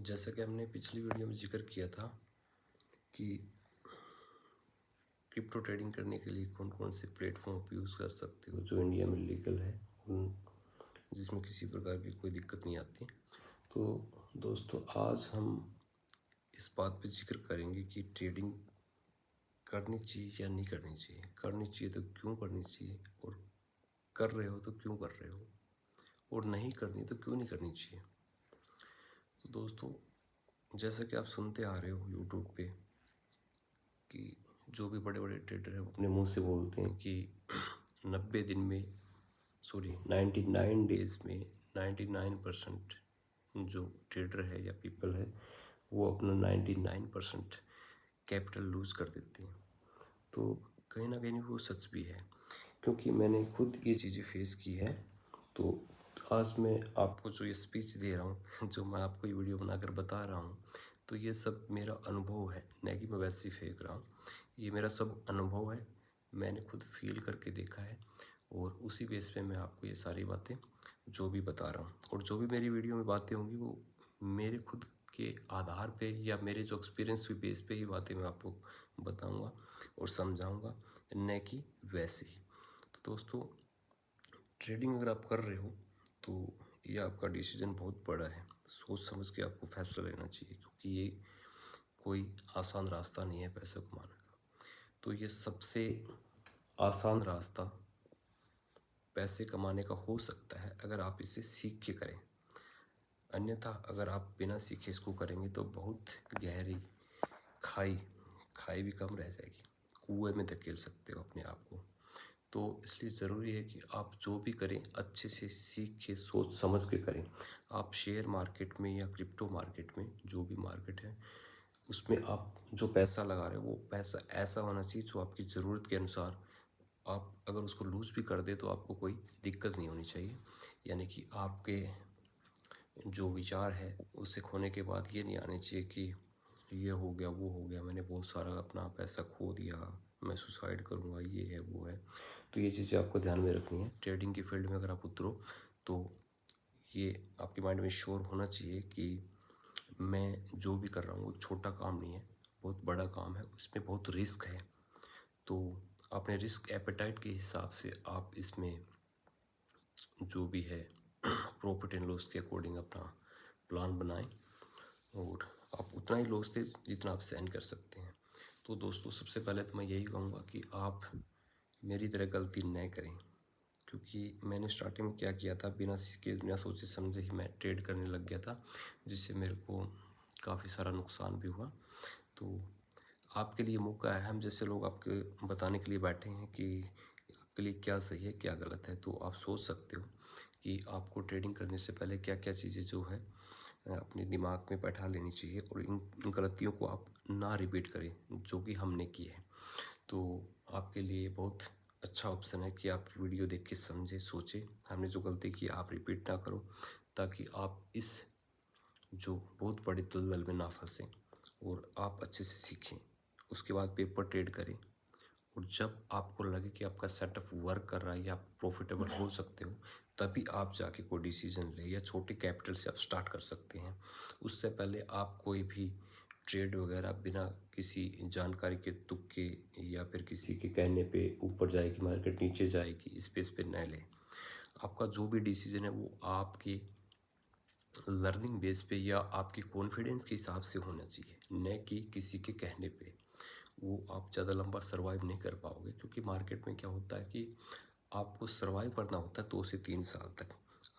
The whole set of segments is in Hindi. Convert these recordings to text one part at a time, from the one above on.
जैसा कि हमने पिछली वीडियो में जिक्र किया था कि क्रिप्टो ट्रेडिंग करने के लिए कौन कौन से प्लेटफॉर्म आप यूज़ कर सकते हो जो इंडिया में लीगल है, जिसमें किसी प्रकार की कोई दिक्कत नहीं आती। तो दोस्तों, आज हम इस बात पे जिक्र करेंगे कि ट्रेडिंग करनी चाहिए या नहीं करनी चाहिए, करनी चाहिए तो क्यों करनी चाहिए, और कर रहे हो तो क्यों कर रहे हो, और नहीं करनी तो क्यों नहीं करनी चाहिए। तो दोस्तों, जैसा कि आप सुनते आ रहे हो यूट्यूब पे कि जो भी बड़े बड़े ट्रेडर हैं अपने मुंह से बोलते हैं कि 99 डेज़ में 99% जो ट्रेडर है या पीपल है वो अपना 99% कैपिटल लूज़ कर देते हैं। तो कहीं ना कहीं वो सच भी है, क्योंकि मैंने खुद ये चीज़ें फेस की है। तो आज मैं आपको जो ये स्पीच दे रहा हूँ, जो मैं आपको ये वीडियो बनाकर बता रहा हूँ, तो ये सब मेरा अनुभव है, न कि मैं वैसे ही फेंक रहा हूँ। ये मेरा सब अनुभव है, मैंने खुद फील करके देखा है, और उसी बेस पे मैं आपको ये सारी बातें जो भी बता रहा हूँ, और जो भी मेरी वीडियो में बातें होंगी वो मेरे खुद के आधार पे या मेरे जो एक्सपीरियंस के बेस पे ही बातें मैं आपको बताऊँगा और समझाऊँगा, न कि वैसे ही। तो दोस्तों, ट्रेडिंग अगर आप कर रहे हो तो ये आपका डिसीजन बहुत बड़ा है, सोच समझ के आपको फैसला लेना चाहिए, क्योंकि ये कोई आसान रास्ता नहीं है पैसे कमाने का। तो ये सबसे आसान रास्ता पैसे कमाने का हो सकता है अगर आप इसे सीख के करें। अन्यथा अगर आप बिना सीखे इसको करेंगे तो बहुत गहरी खाई भी कम रह जाएगी, कुएं में धकेल सकते हो अपने आप को। तो इसलिए ज़रूरी है कि आप जो भी करें अच्छे से सीख के सोच समझ के करें। आप शेयर मार्केट में या क्रिप्टो मार्केट में, जो भी मार्केट है, उसमें आप जो पैसा लगा रहे हो वो पैसा ऐसा होना चाहिए जो आपकी ज़रूरत के अनुसार, आप अगर उसको लूज़ भी कर दे तो आपको कोई दिक्कत नहीं होनी चाहिए। यानी कि आपके जो विचार है उससे खोने के बाद ये नहीं आने चाहिए कि ये हो गया वो हो गया, मैंने बहुत सारा अपना पैसा खो दिया, मैं सुसाइड करूँगा, ये है वो है। तो ये चीज़ें आपको ध्यान में रखनी है। ट्रेडिंग की फील्ड में अगर आप उतरो तो ये आपके माइंड में श्योर होना चाहिए कि मैं जो भी कर रहा हूँ वो छोटा काम नहीं है, बहुत बड़ा काम है, उसमें बहुत रिस्क है। तो अपने रिस्क एपेटाइट के हिसाब से आप इसमें जो भी है प्रॉफिट एंड लॉस के अकॉर्डिंग अपना प्लान बनाएं, और आप उतना ही लॉस दे जितना आप सहन कर सकते हैं। तो दोस्तों, सबसे पहले तो मैं यही कहूँगा कि आप मेरी तरह गलती न करें, क्योंकि मैंने स्टार्टिंग में क्या किया था, बिना सीखे बिना सोचे समझे ही मैं ट्रेड करने लग गया था, जिससे मेरे को काफ़ी सारा नुकसान भी हुआ। तो आपके लिए मौका है, हम जैसे लोग आपके बताने के लिए बैठे हैं कि आपके लिए क्या सही है क्या गलत है। तो आप सोच सकते हो कि आपको ट्रेडिंग करने से पहले क्या क्या चीज़ें जो है अपने दिमाग में बैठा लेनी चाहिए, और इन गलतियों को आप ना रिपीट करें जो कि हमने की है। तो आपके लिए बहुत अच्छा ऑप्शन है कि आप वीडियो देख के समझे सोचें, हमने जो गलती की आप रिपीट ना करो, ताकि आप इस जो बहुत बड़ी दलदल में ना फंसें और आप अच्छे से सीखें। उसके बाद पेपर ट्रेड करें, और जब आपको लगे कि आपका सेटअप वर्क कर रहा है या आप प्रॉफिटेबल हो सकते हो, तभी आप जाके कोई डिसीजन लें, या छोटे कैपिटल से आप स्टार्ट कर सकते हैं। उससे पहले आप कोई भी ट्रेड वगैरह बिना किसी जानकारी के, तुक्के या फिर किसी के कहने पे ऊपर जाएगी मार्केट नीचे जाएगी इस पे न लें। आपका जो भी डिसीजन है वो आपके लर्निंग बेस पे या आपकी कॉन्फिडेंस के हिसाब से होना चाहिए, न कि किसी के कहने पे। वो आप ज़्यादा लंबा सर्वाइव नहीं कर पाओगे, क्योंकि मार्केट में क्या होता है कि आपको सर्वाइव करना होता है 2 से 3 साल तक।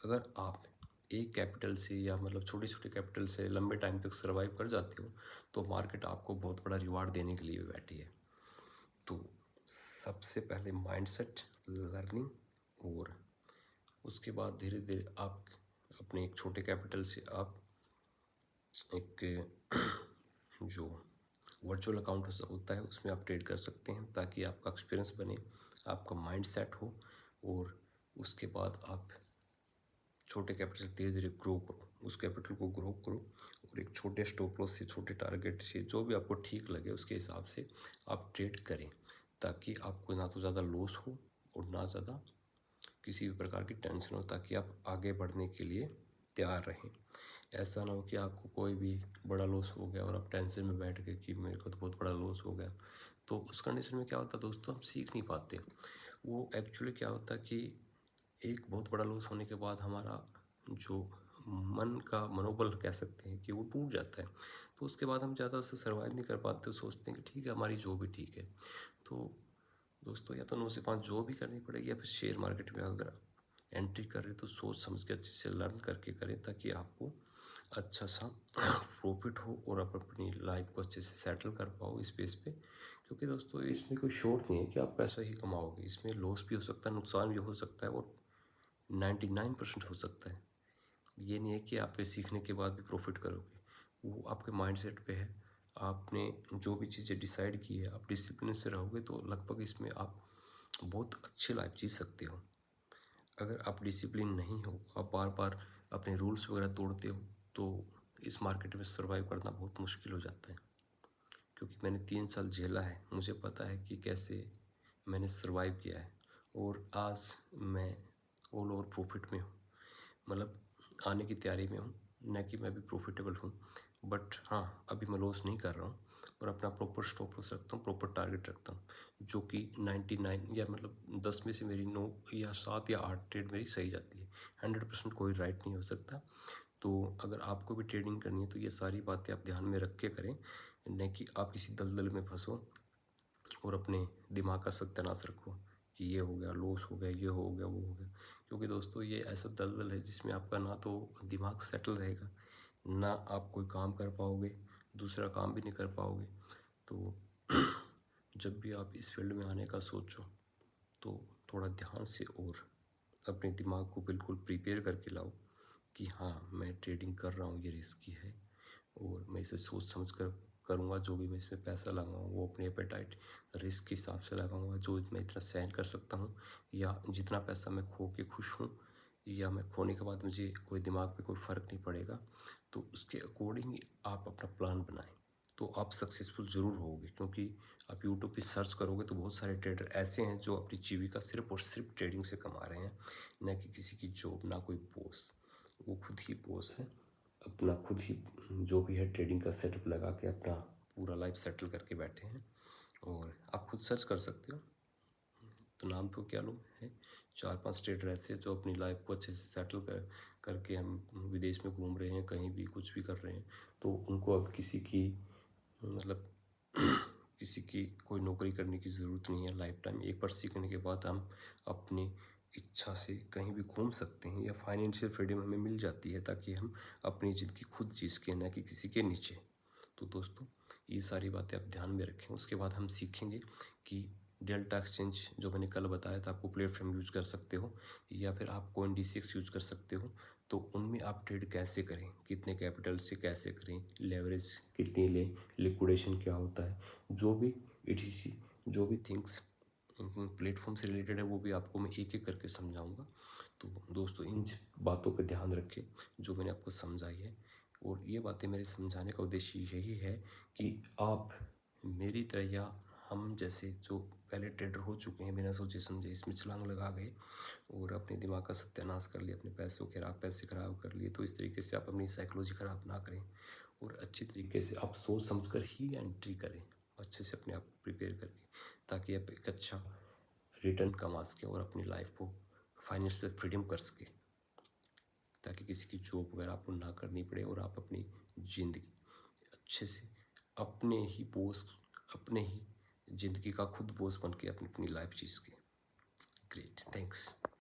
अगर आप एक कैपिटल से या मतलब छोटे छोटे कैपिटल से लंबे टाइम तक सर्वाइव कर जाते हो तो मार्केट आपको बहुत बड़ा रिवार्ड देने के लिए भी बैठी है। तो सबसे पहले माइंडसेट, लर्निंग, और उसके बाद धीरे धीरे आप अपने एक छोटे कैपिटल से आप एक जो वर्चुअल अकाउंट होता है उसमें आप ट्रेड कर सकते हैं, ताकि आपका एक्सपीरियंस बने, आपका माइंड सेट हो, और उसके बाद आप छोटे कैपिटल धीरे धीरे ग्रो करो, उस कैपिटल को ग्रो करो, और एक छोटे स्टॉप लॉस से, छोटे टारगेट से, जो भी आपको ठीक लगे उसके हिसाब से आप ट्रेड करें, ताकि आपको ना तो ज़्यादा लॉस हो और ना ज़्यादा किसी भी प्रकार की टेंशन हो, ताकि आप आगे बढ़ने के लिए तैयार रहें। ऐसा ना हो कि आपको कोई भी बड़ा लॉस हो गया और आप टेंशन में बैठ गए कि मेरे को तो बहुत बड़ा लॉस हो गया। तो उस कंडीशन में क्या होता है दोस्तों, हम सीख नहीं पाते। वो एक्चुअली क्या होता है कि एक बहुत बड़ा लॉस होने के बाद हमारा जो मन का मनोबल कह सकते हैं कि वो टूट जाता है। तो उसके बाद हम ज़्यादा से सर्वाइव नहीं कर पाते, सोचते हैं कि ठीक है हमारी जॉब भी ठीक है। तो दोस्तों या तो 9 से 5 जॉब भी करनी पड़ेगी, या फिर शेयर मार्केट में अगर एंट्री कर रहे हैं तो सोच समझ के अच्छे से लर्न करके करें, ताकि आपको अच्छा सा प्रॉफिट हो और आप अपनी लाइफ को अच्छे से सेटल कर पाओ इस बेस पे। क्योंकि दोस्तों इसमें कोई शॉर्ट नहीं है कि आप पैसा ही कमाओगे, इसमें लॉस भी हो सकता है, नुकसान भी हो सकता है, और 99% हो सकता है। ये नहीं है कि आप ये सीखने के बाद भी प्रॉफिट करोगे, वो आपके माइंडसेट पे है। आपने जो भी चीज़ें डिसाइड की है, आप डिसिप्लिन से रहोगे तो लगभग इसमें आप बहुत अच्छी लाइफ जी सकते हो। अगर आप डिसिप्लिन नहीं हो, आप बार बार अपने रूल्स वगैरह तोड़ते हो, तो इस मार्केट में सर्वाइव करना बहुत मुश्किल हो जाता है। क्योंकि मैंने 3 साल झेला है, मुझे पता है कि कैसे मैंने सर्वाइव किया है, और आज मैं ऑल ओवर प्रॉफिट में हूँ। मतलब आने की तैयारी में हूँ, न कि मैं भी प्रॉफिटेबल हूँ। बट हाँ, अभी मैं लॉस नहीं कर रहा हूँ, और अपना प्रॉपर स्टॉप लॉस रखता हूँ, प्रॉपर टारगेट रखता हूँ, जो कि 99 या मतलब 10 में से मेरी 9 या 7 या 8 ट्रेड मेरी सही जाती है। 100% कोई राइट नहीं हो सकता। तो अगर आपको भी ट्रेडिंग करनी है तो ये सारी बातें आप ध्यान में रख के करें, न कि आप किसी दलदल में फंसो और अपने दिमाग का सत्यानाश रखो कि ये हो गया, लॉस हो गया, ये हो गया, वो हो गया। क्योंकि दोस्तों ये ऐसा दलदल है जिसमें आपका ना तो दिमाग सेटल रहेगा, ना आप कोई काम कर पाओगे, दूसरा काम भी नहीं कर पाओगे। तो जब भी आप इस फील्ड में आने का सोचो तो थोड़ा ध्यान से और अपने दिमाग को बिल्कुल प्रिपेयर करके लाओ कि हाँ मैं ट्रेडिंग कर रहा हूँ, ये रिस्की है, और मैं इसे सोच समझ कर करूँगा। जो भी मैं इसमें पैसा लगाऊँ वो अपने एपेटाइट रिस्क के हिसाब से लगाऊँगा, जो मैं इतना सहन कर सकता हूँ, या जितना पैसा मैं खो के खुश हूँ, या मैं खोने के बाद मुझे कोई दिमाग पे कोई फ़र्क नहीं पड़ेगा। तो उसके अकॉर्डिंग आप अपना प्लान बनाएं, तो आप सक्सेसफुल ज़रूर होगे। क्योंकि आप यूट्यूब पे सर्च करोगे तो बहुत सारे ट्रेडर ऐसे हैं जो अपनी जीविका सिर्फ और सिर्फ ट्रेडिंग से कमा रहे हैं, न कि किसी की जॉब, ना कोई बॉस। वो खुद ही बॉस है, अपना खुद ही जो भी है ट्रेडिंग का सेटअप लगा के अपना पूरा लाइफ सेटल करके बैठे हैं। और आप खुद सर्च कर सकते हो, तो नाम तो क्या लो है, 4-5 ट्रेडर ऐसे हैं जो अपनी लाइफ को अच्छे से सेटल करके हम विदेश में घूम रहे हैं, कहीं भी कुछ भी कर रहे हैं। तो उनको अब किसी की मतलब किसी की कोई नौकरी करने की ज़रूरत नहीं है। लाइफ टाइम एक बार सीखने के बाद हम अपनी इच्छा से कहीं भी घूम सकते हैं, या फाइनेंशियल फ्रीडम हमें मिल जाती है, ताकि हम अपनी ज़िंदगी खुद जी सकें, ना कि किसी के नीचे। तो दोस्तों ये सारी बातें आप ध्यान में रखें। उसके बाद हम सीखेंगे कि डेल्टा एक्सचेंज जो मैंने कल बताया था आपको, प्लेटफॉर्म यूज कर सकते हो, या फिर आप CoinDCX यूज कर सकते हो। तो उनमें आप ट्रेड कैसे करें, कितने कैपिटल से कैसे करें, लेवरेज कितनी लें, लिक्विडेशन क्या होता है, जो भी ETC जो भी थिंग्स प्लेटफॉर्म से रिलेटेड है, वो भी आपको मैं एक एक करके समझाऊंगा। तो दोस्तों इन बातों पर ध्यान रखें जो मैंने आपको समझाई है, और ये बातें मेरे समझाने का उद्देश्य यही है कि आप मेरी तरह या हम जैसे जो पहले ट्रेडर हो चुके हैं, बिना सोचे समझे इसमें छलांग लगा गए और अपने दिमाग का सत्यानाश कर लिया, अपने पैसे खराब कर लिए। तो इस तरीके से आप अपनी साइकोलॉजी ख़राब ना करें, और अच्छी तरीके से आप सोच समझ कर ही एंट्री करें, अच्छे से अपने आप को प्रिपेयर करके, ताकि आप एक अच्छा रिटर्न कमा सकें और अपनी लाइफ को फाइनेंशियल फ्रीडम कर सकें, ताकि किसी की जॉब वगैरह आपको ना करनी पड़े, और आप अपनी ज़िंदगी अच्छे से अपने ही बॉस, अपने ही ज़िंदगी का खुद बॉस बन के अपनी अपनी लाइफ जी सकें। Great, thanks.